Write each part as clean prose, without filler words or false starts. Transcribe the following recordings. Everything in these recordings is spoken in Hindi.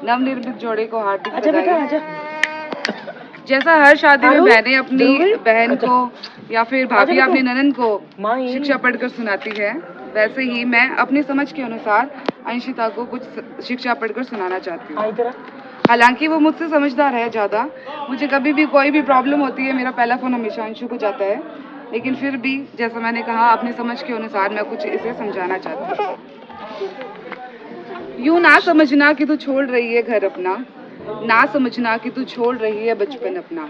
नवनिर्मित जोड़े को हार्दिक बधाई। जैसा हर शादी में मैंने अपनी बहन को या फिर भाभी अपनी ननद को शिक्षा पढ़कर सुनाती है, वैसे ही मैं अपनी समझ के अनुसार अंशिता को कुछ शिक्षा पढ़कर सुनाना चाहती हूँ। हालांकि वो मुझसे समझदार है ज़्यादा, मुझे कभी भी कोई भी प्रॉब्लम होती है मेरा पहला फ़ोन हमेशा अंशु को जाता है, लेकिन फिर भी जैसा मैंने कहा अपनी समझ के अनुसार मैं कुछ इसे समझाना चाहती हूँ। यूँ ना समझना कि तू छोड़ रही है घर अपना, ना समझना कि तू छोड़ रही है बचपन अपना,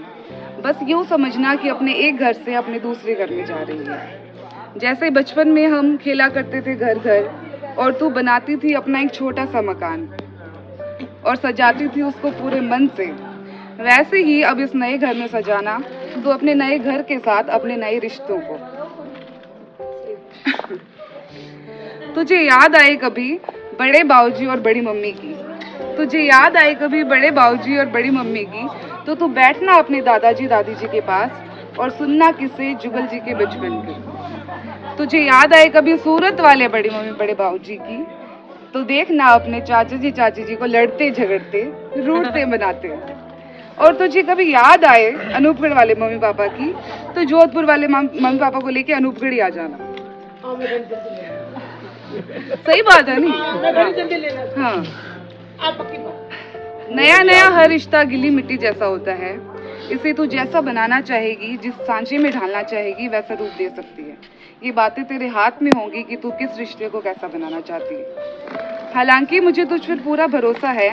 बस यूँ समझना कि अपने एक घर से अपने दूसरे घर में जा रही है। जैसे बचपन में हम खेला करते थे घर घर और तू बनाती थी अपना एक छोटा सा मकान और सजाती थी उसको पूरे मन से, वैसे ही अब इस नए घर में सजाना तो अपने नए घर के साथ अपने नए रिश्तों को। तुझे याद आए कभी बड़े बाऊजी और बड़ी मम्मी की, तुझे याद आए कभी बड़े बाऊजी और बड़ी मम्मी की, तो तू बैठना अपने दादाजी दादी जी के पास और सुनना किस्से जुगल जी के बचपन के। तुझे याद आए कभी सूरत वाले बड़ी मम्मी बड़े बाऊजी की, तो देखना अपने चाचा जी चाची जी को लड़ते झगड़ते रूठते मनाते। और तुझे कभी याद आए अनूपगढ़ वाले मम्मी पापा की, तो जोधपुर वाले मम्मी पापा को लेके अनूपगढ़ ही आ जाना। सही बात है नहीं? हाँ। नया नया हर रिश्ता गिली मिट्टी जैसा होता है, इसे तू जैसा बनाना चाहेगी, जिस सांचे में ढालना चाहेगी वैसा रूप दे सकती है। ये बातें तेरे हाथ में होंगी कि तू किस रिश्ते को कैसा बनाना चाहती है। हालांकि मुझे तुझ पर पूरा भरोसा है,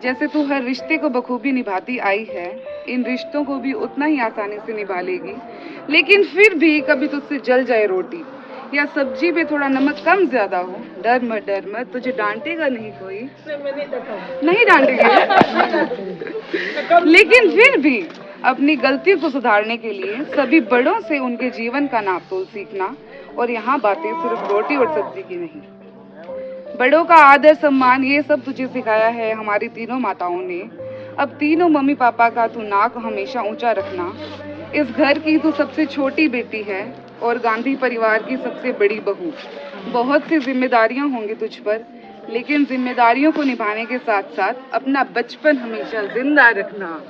जैसे तू हर रिश्ते को बखूबी निभाती आई है, इन रिश्तों को भी उतना ही आसानी से निभा लेगी। लेकिन फिर भी कभी तुझसे जल जाए रोटी या सब्जी में थोड़ा नमक कम ज्यादा हो, डर मत, तुझे डांटेगा नहीं कोई, नहीं डांटेगा। लेकिन फिर भी अपनी गलती को सुधारने के लिए सभी बड़ों से उनके जीवन का नाप तोल सीखना, और यहाँ बातें सिर्फ रोटी और सब्जी की नहीं। बड़ों का आदर सम्मान ये सब तुझे सिखाया है हमारी तीनों माताओं ने। अब तीनों मम्मी पापा का तू नाक हमेशा ऊंचा रखना। इस घर की तू सबसे छोटी बेटी है और गांधी परिवार की सबसे बड़ी बहू। बहुत सी जिम्मेदारियां होंगी तुझ पर, लेकिन जिम्मेदारियों को निभाने के साथ साथ अपना बचपन हमेशा जिंदा रखना।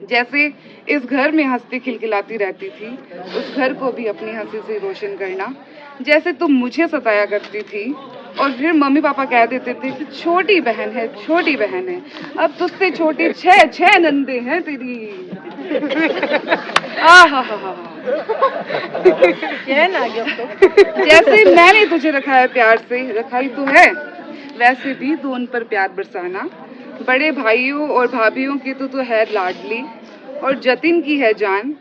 जैसे इस घर में हंसती खिलखिलाती रहती थी, उस घर को भी अपनी हंसी से रोशन करना। जैसे तुम मुझे सताया करती थी और फिर मम्मी पापा कह देते थे कि छोटी बहन है, छोटी बहन है, अब तुझसे छोटी छह नंदे हैं तेरी। जैसे मैंने तुझे रखा है प्यार से, रखाई तो है, वैसे भी तू उन पर प्यार बरसाना। बड़े भाइयों और भाभीयों की तो है लाडली और जतिन की है जान।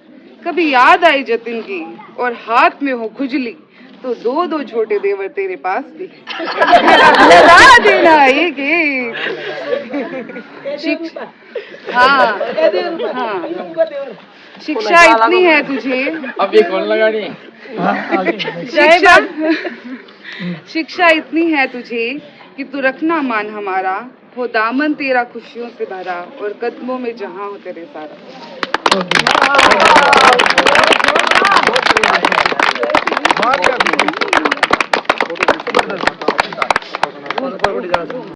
कभी याद आई जतिन की और हाथ में हो खुजली, तो दो छोटे देवर तेरे पास भी लगा देना एक एक। शिक्षा इतनी है तुझे, अब ये कौन लगा रही है? शिक्षा इतनी है तुझे कि तू रखना मान हमारा, हो दामन तेरा खुशियों से भरा और कदमों में जहां हो तेरे सारा।